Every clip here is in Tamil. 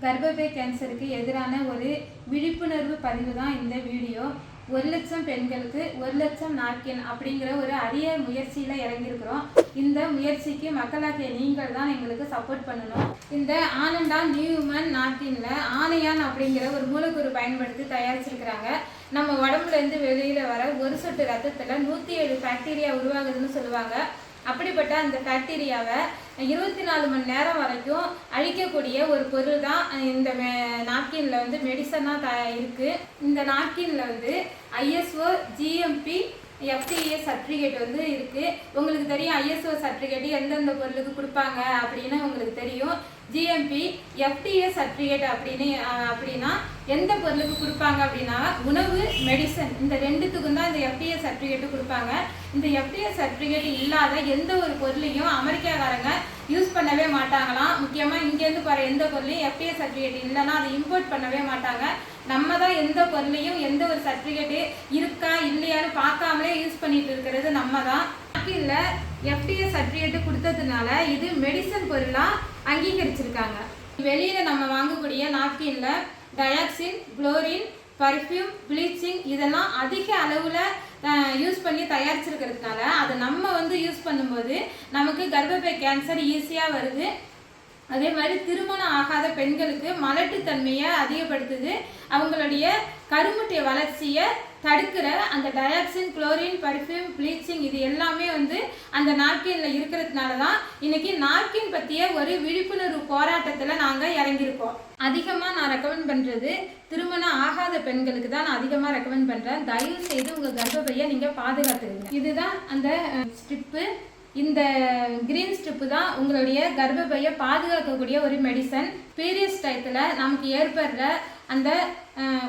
கர்ப்பப்பை கேன்சருக்கு எதிரான ஒரு விழிப்புணர்வு பதிவு தான் இந்த வீடியோ. 1,00,000 பெண்களுக்கு 1,00,000 நாப்கின் அப்படிங்கிற ஒரு அரிய முயற்சியில் இறங்கியிருக்கிறோம். இந்த முயற்சிக்கு மக்களாகிய நீங்கள் தான் எங்களுக்கு சப்போர்ட் பண்ணணும். இந்த ஆனண்டா நியூமன் நாப்கின்ல ஆனையான் அப்படிங்கிற ஒரு மூலக்கூறு பயன்படுத்தி தயாரிச்சிருக்கிறாங்க. நம்ம உடம்புலேருந்து வெளியில் வர ஒரு சொட்டு ரத்தத்தில் 107 பாக்டீரியா உருவாகுதுன்னு சொல்லுவாங்க. அப்படிப்பட்ட அந்த பாக்டீரியாவை 24 மணி நேரம் வரைக்கும் அழிக்கக்கூடிய ஒரு பொருள் தான் இந்த நாப்கின்ல வந்து மெடிசனாக இருக்குது. இந்த நாப்கின்ல வந்து ISO GMP FDA சர்டிஃபிகேட் வந்து இருக்குது. உங்களுக்கு தெரியும் ISO சர்டிஃபிகேட் எந்தெந்த பொருளுக்கு கொடுப்பாங்க அப்படின்னு உங்களுக்கு தெரியும். GMP FDA சர்டிஃபிகேட் அப்படின்னா எந்த பொருளுக்கு கொடுப்பாங்க அப்படின்னா உணவு, மெடிசன், இந்த ரெண்டுத்துக்கும் தான் இந்த FDA சர்டிஃபிகேட்டு கொடுப்பாங்க. இந்த FDA சர்டிஃபிகேட் இல்லாத எந்த ஒரு பொருளையும் அமெரிக்காக்காரங்க யூஸ் பண்ணவே மாட்டாங்களாம். முக்கியமாக இங்கேருந்து போகிற எந்த பொருளையும் FDA சர்டிஃபிகேட் இல்லைன்னா அதை இம்போர்ட் பண்ணவே மாட்டாங்க. நம்ம தான் எந்த பொருளையும் எந்த ஒரு சர்டிஃபிகேட்டு இருக்கா இல்லையான்னு பார்க்காமலே யூஸ் பண்ணிட்டு இருக்கிறது நம்ம தான். நாப்கின்ல FDA சர்டிஃபிகேட்டு கொடுத்ததுனால இது மெடிசன் பொருளாக அங்கீகரிச்சிருக்காங்க. வெளியில் நம்ம வாங்கக்கூடிய நாப்கின்ல டயாக்சின், குளோரின், பர்ஃப்யூம், ப்ளீச்சிங் இதெல்லாம் அதிக அளவில் யூஸ் பண்ணி தயாரிச்சிருக்கிறதுனால அதை நம்ம வந்து யூஸ் பண்ணும்போது நமக்கு கர்ப்பப்பை கேன்சர் ஈஸியாக வருது. அதே மாதிரி திருமணம் ஆகாத பெண்களுக்கு மலட்டுத்தன்மையை அதிகப்படுத்துது. அவங்களுடைய கருமுட்டை வளர்ச்சியை தடுக்கிற அந்த டயாக்சின், குளோரின், பர்ஃப்யூம், ப்ளீச்சிங் இது எல்லாமே வந்து அந்த நாப்கின்ல இருக்கிறதுனால தான் இன்னைக்கு நாப்கின் பற்றிய ஒரு விழிப்புணர்வு போராட்டத்தில் நாங்கள் இறங்கியிருக்கோம். அதிகமாக நான் ரெக்கமெண்ட் பண்ணுறது திருமணம் ஆகாத பெண்களுக்கு தான் நான் அதிகமாக ரெக்கமெண்ட் பண்ணுறேன். தயவு செய்து உங்கள் கர்ப்பப்பையை நீங்கள் பாதுகாத்துருங்க. இதுதான் அந்த ஸ்ட்ரிப்பு. இந்த கிரீன் ஸ்ட்ரிப்பு தான் உங்களுடைய கர்ப்பப்பையை பாதுகாக்கக்கூடிய ஒரு மெடிசன். பீரியட்ஸ் டயத்தில் நமக்கு ஏற்படுற அந்த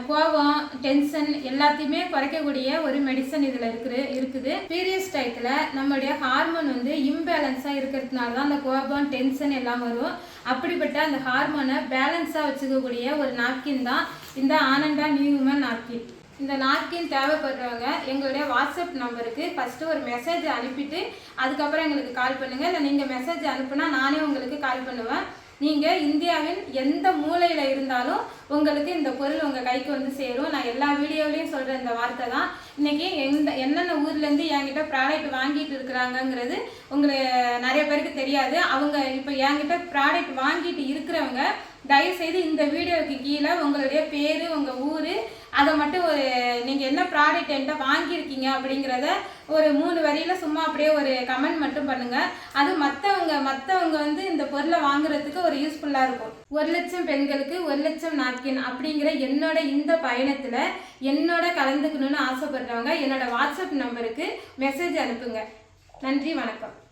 கோபம், டென்ஷன் எல்லாத்தையுமே குறைக்கக்கூடிய ஒரு மெடிசன் இதில் இருக்குது. பீரியட்ஸ் டயத்தில் நம்மளுடைய ஹார்மோன் வந்து இம்பேலன்ஸாக இருக்கிறதுனால தான் அந்த கோபம், டென்ஷன் எல்லாம் வரும். அப்படிப்பட்ட அந்த ஹார்மோனை பேலன்ஸாக வச்சுக்கக்கூடிய ஒரு நாப்கின் தான் இந்த ஆனண்டா நியூமன் நாப்கின். இந்த நாப்கின் தேவைப்படுறவங்க எங்களுடைய வாட்ஸ்அப் நம்பருக்கு ஃபஸ்ட்டு ஒரு மெசேஜ் அனுப்பிட்டு அதுக்கப்புறம் எங்களுக்கு கால் பண்ணுங்கள். இல்லை நீங்கள் மெசேஜ் அனுப்புனா நானே உங்களுக்கு கால் பண்ணுவேன். நீங்கள் இந்தியாவின் எந்த மூலையில் இருந்தாலும் உங்களுக்கு இந்த பொருள் உங்கள் கைக்கு வந்து சேரும். நான் எல்லா வீடியோவிலையும் சொல்கிற இந்த வார்த்தை தான். இன்றைக்கி என்னென்ன ஊர்லேருந்து என்கிட்ட ப்ராடக்ட் வாங்கிட்டு இருக்கிறாங்கங்கிறது உங்களுக்கு நிறைய பேருக்கு தெரியாது. அவங்க இப்போ என்கிட்ட ப்ராடக்ட் வாங்கிட்டு இருக்கிறவங்க தயவுசெய்து இந்த வீடியோவுக்கு கீழே உங்களுடைய பேர், உங்கள் ஊர், அதை மட்டும் ஒரு நீங்கள் என்ன ப்ராடக்ட் என்கிட்ட வாங்கியிருக்கீங்க அப்படிங்கிறத ஒரு 3 வரியில் சும்மா அப்படியே ஒரு கமெண்ட் மட்டும் பண்ணுங்கள். அது மற்றவங்க வந்து இந்த பொருளை வாங்குறதுக்கு ஒரு யூஸ்ஃபுல்லாக இருக்கும். 1,00,000 பெண்களுக்கு 1,00,000 நாப்கின் அப்படிங்கிற என்னோட இந்த பயணத்தில் என்னோட கலந்துக்கணும்னு ஆசைப்படுறவங்க என்னோட வாட்ஸ்அப் நம்பருக்கு மெசேஜ் அனுப்புங்க. நன்றி, வணக்கம்.